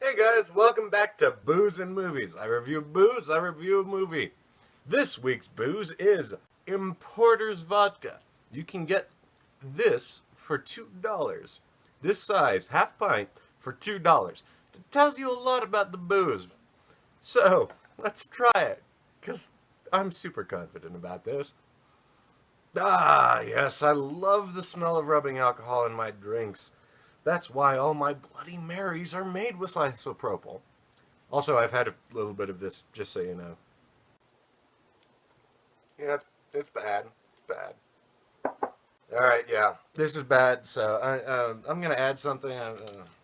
Hey guys, welcome back to Booze and Movies. I review booze, I review a movie. This week's booze is Importer's Vodka. You can get this for $2. This size, half pint, for $2. It tells you a lot about the booze. So, let's try it, because I'm super confident about this. Ah, yes, I love the smell of rubbing alcohol in my drinks. That's why all my Bloody Marys are made with isopropyl. Also, I've had a little bit of this, just so you know. Yeah, it's bad. It's bad. Alright, yeah. This is bad, so I'm going to add something.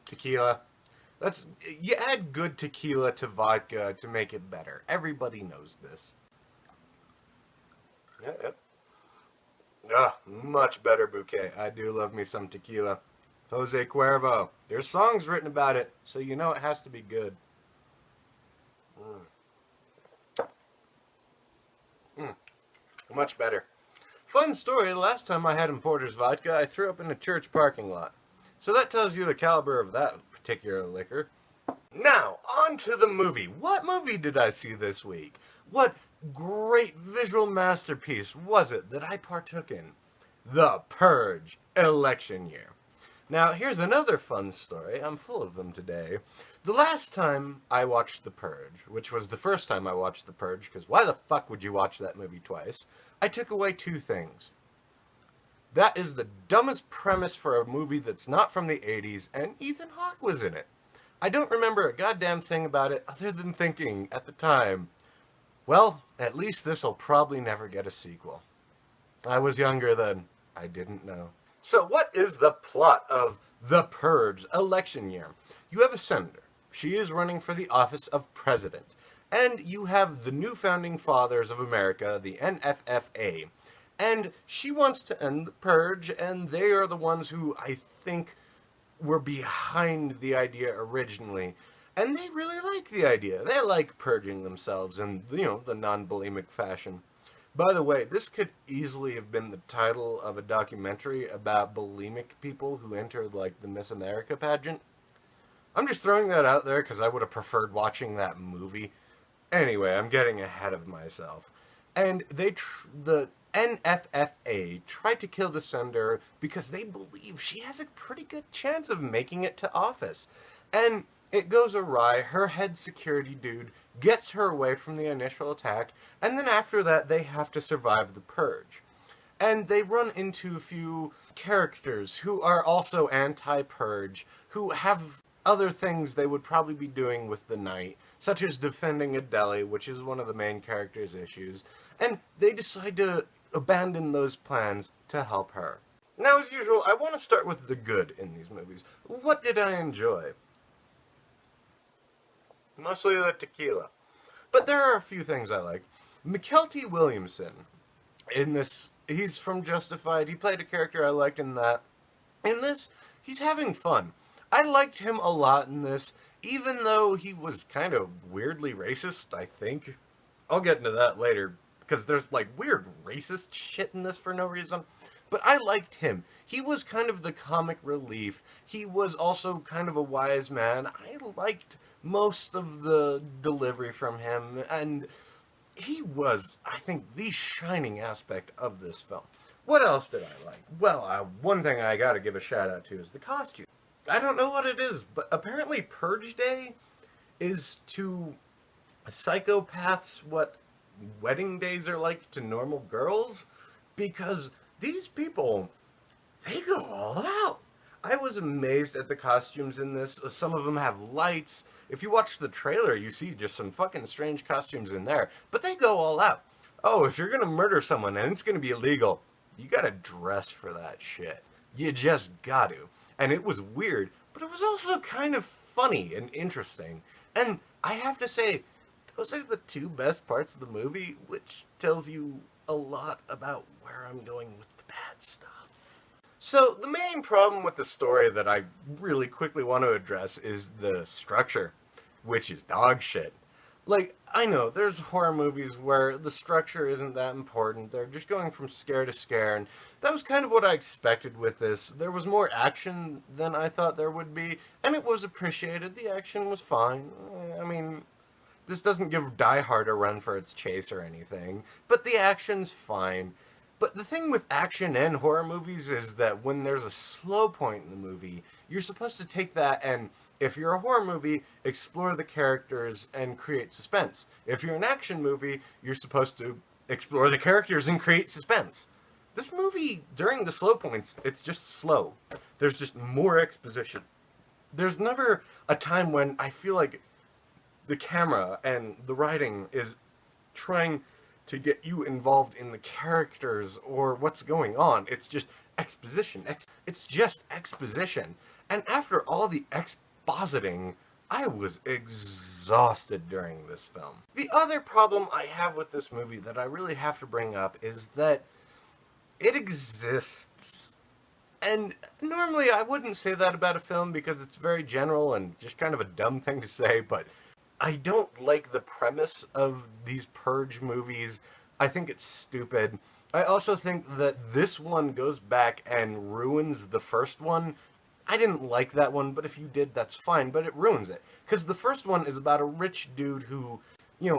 Tequila. You add good tequila to vodka to make it better. Everybody knows this. Yep. Ah, much better bouquet. I do love me some tequila. Jose Cuervo. There's songs written about it, so you know it has to be good. Much better. Fun story, the last time I had Importer's Vodka, I threw up in a church parking lot. So that tells you the caliber of that particular liquor. Now, on to the movie. What movie did I see this week? What great visual masterpiece was it that I partook in? The Purge, election year. Now, here's another fun story. I'm full of them today. The last time I watched The Purge, which was the first time I watched The Purge, because why the fuck would you watch that movie twice? I took away two things. That is the dumbest premise for a movie that's not from the 80s, and Ethan Hawke was in it. I don't remember a goddamn thing about it other than thinking, at the time, well, at least this'll probably never get a sequel. I was younger then. I didn't know. So what is the plot of The Purge election year? You have a senator. She is running for the office of president. And you have the new founding fathers of America, the NFFA. And she wants to end the purge, and they are the ones who I think were behind the idea originally. And they really like the idea. They like purging themselves in, the non-bulimic fashion. By the way, this could easily have been the title of a documentary about bulimic people who entered, the Miss America pageant. I'm just throwing that out there because I would have preferred watching that movie. Anyway, I'm getting ahead of myself. And the NFFA tried to kill the senator because they believe she has a pretty good chance of making it to office. And it goes awry. Her head security dude gets her away from the initial attack, and then after that they have to survive the purge. And they run into a few characters who are also anti-purge, who have other things they would probably be doing with the night, such as defending a deli, which is one of the main character's issues, and they decide to abandon those plans to help her. Now, as usual, I want to start with the good in these movies. What did I enjoy? Mostly the tequila. But there are a few things I like. McKelty Williamson, in this, he's from Justified. He played a character I liked in that. In this, he's having fun. I liked him a lot in this, even though he was kind of weirdly racist, I think. I'll get into that later, because there's, weird racist shit in this for no reason. But I liked him. He was kind of the comic relief. He was also kind of a wise man. I liked most of the delivery from him, and he was, I think, the shining aspect of this film. What else did I like? Well, one thing I gotta give a shout out to is the costume. I don't know what it is, but apparently Purge Day is to psychopaths what wedding days are like to normal girls, because these people, they go all out. I was amazed at the costumes in this. Some of them have lights. If you watch the trailer, you see just some fucking strange costumes in there. But they go all out. Oh, if you're gonna murder someone and it's gonna be illegal, you gotta dress for that shit. You just got to. And it was weird, but it was also kind of funny and interesting. And I have to say, those are the two best parts of the movie, which tells you a lot about where I'm going with the bad stuff. So, the main problem with the story that I really quickly want to address is the structure, which is dog shit. Like, I know, there's horror movies where the structure isn't that important. They're just going from scare to scare, and that was kind of what I expected with this. There was more action than I thought there would be, and it was appreciated. The action was fine. I mean, this doesn't give Die Hard a run for its chase or anything, but the action's fine. But the thing with action and horror movies is that when there's a slow point in the movie, you're supposed to take that and, if you're a horror movie, explore the characters and create suspense. If you're an action movie, you're supposed to explore the characters and create suspense. This movie, during the slow points, it's just slow. There's just more exposition. There's never a time when I feel like the camera and the writing is trying to get you involved in the characters or what's going on. It's just exposition. It's just exposition. And after all the expositing, I was exhausted during this film. The other problem I have with this movie that I really have to bring up is that it exists. And normally I wouldn't say that about a film because it's very general and just kind of a dumb thing to say, but I don't like the premise of these Purge movies. I think it's stupid. I also think that this one goes back and ruins the first one. I didn't like that one, but if you did, that's fine, but it ruins it. Because the first one is about a rich dude who,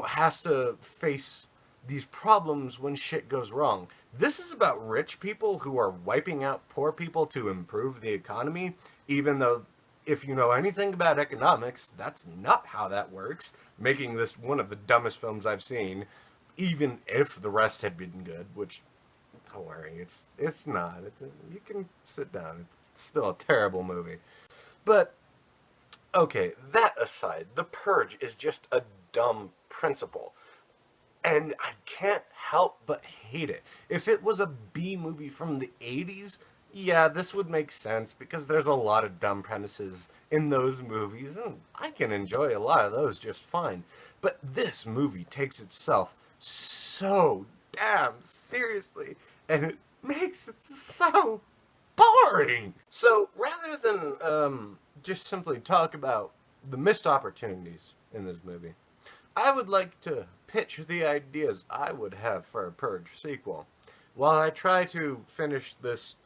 has to face these problems when shit goes wrong. This is about rich people who are wiping out poor people to improve the economy, even though if you know anything about economics, that's not how that works, making this one of the dumbest films I've seen, even if the rest had been good, which, don't worry, it's not. You can sit down. It's still a terrible movie. But, okay, that aside, The Purge is just a dumb principle. And I can't help but hate it. If it was a B movie from the 80s, yeah, this would make sense because there's a lot of dumb premises in those movies, and I can enjoy a lot of those just fine. But this movie takes itself so damn seriously, and it makes it so boring. So rather than just simply talk about the missed opportunities in this movie, I would like to pitch the ideas I would have for a Purge sequel, while I try to finish this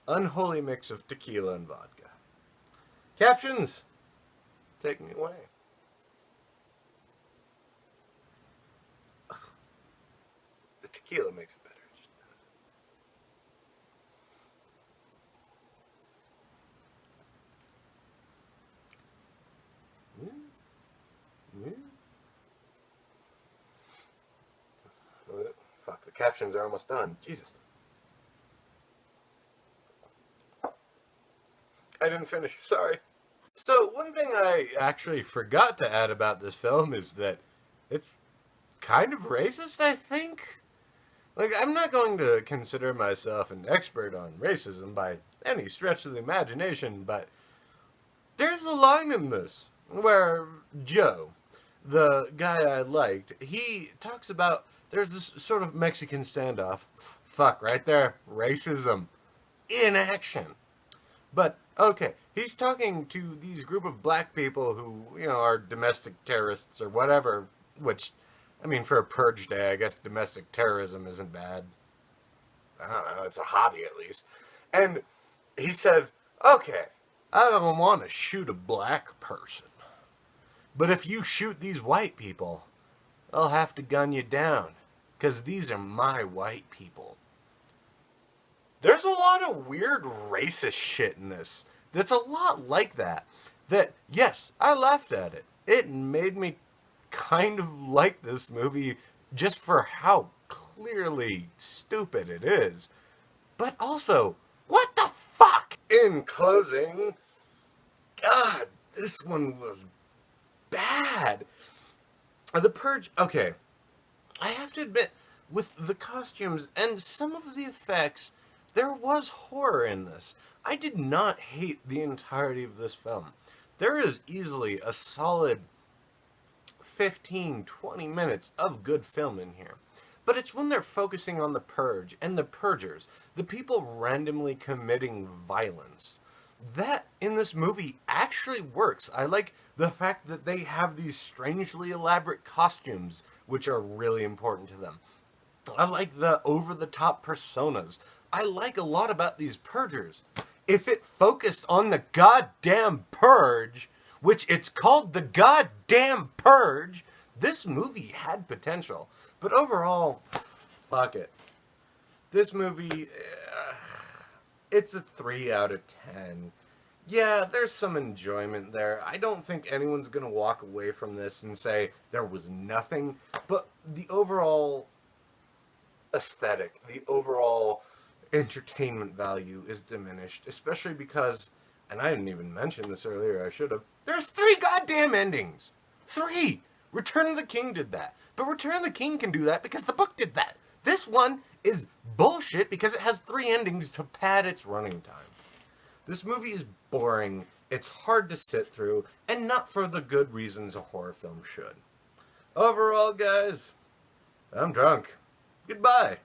unholy mix of tequila and vodka. Captions, take me away. The tequila makes it better. Fuck, the captions are almost done. Jesus. I didn't finish, sorry. So, one thing I actually forgot to add about this film is that it's kind of racist, I think. Like, I'm not going to consider myself an expert on racism by any stretch of the imagination, but there's a line in this where Joe, the guy I liked, he talks about there's this sort of Mexican standoff. Fuck, right there. Racism. In action. But, okay, he's talking to these group of black people who, are domestic terrorists or whatever, which, I mean, for a Purge day, I guess domestic terrorism isn't bad. I don't know, it's a hobby at least. And he says, okay, I don't want to shoot a black person, but if you shoot these white people, I'll have to gun you down, because these are my white people. There's a lot of weird racist shit in this that's a lot like that. That, yes, I laughed at it. It made me kind of like this movie just for how clearly stupid it is. But also, what the fuck? In closing, God, this one was bad. The Purge, okay, I have to admit, with the costumes and some of the effects, there was horror in this. I did not hate the entirety of this film. There is easily a solid 15-20 minutes of good film in here. But it's when they're focusing on the Purge and the Purgers, the people randomly committing violence, that in this movie actually works. I like The fact that they have these strangely elaborate costumes, which are really important to them. I like the over-the-top personas. I like a lot about these purgers. If it focused on the goddamn purge, which it's called the goddamn purge, this movie had potential. But overall, fuck it. This movie, it's a 3 out of 10. Yeah, there's some enjoyment there. I don't think anyone's going to walk away from this and say there was nothing. But the overall aesthetic, the overall entertainment value is diminished. Especially because, and I didn't even mention this earlier, I should have, there's 3 goddamn endings. 3! Return of the King did that. But Return of the King can do that because the book did that. This one is bullshit because it has 3 endings to pad its running time. This movie is boring, it's hard to sit through, and not for the good reasons a horror film should. Overall, guys, I'm drunk. Goodbye.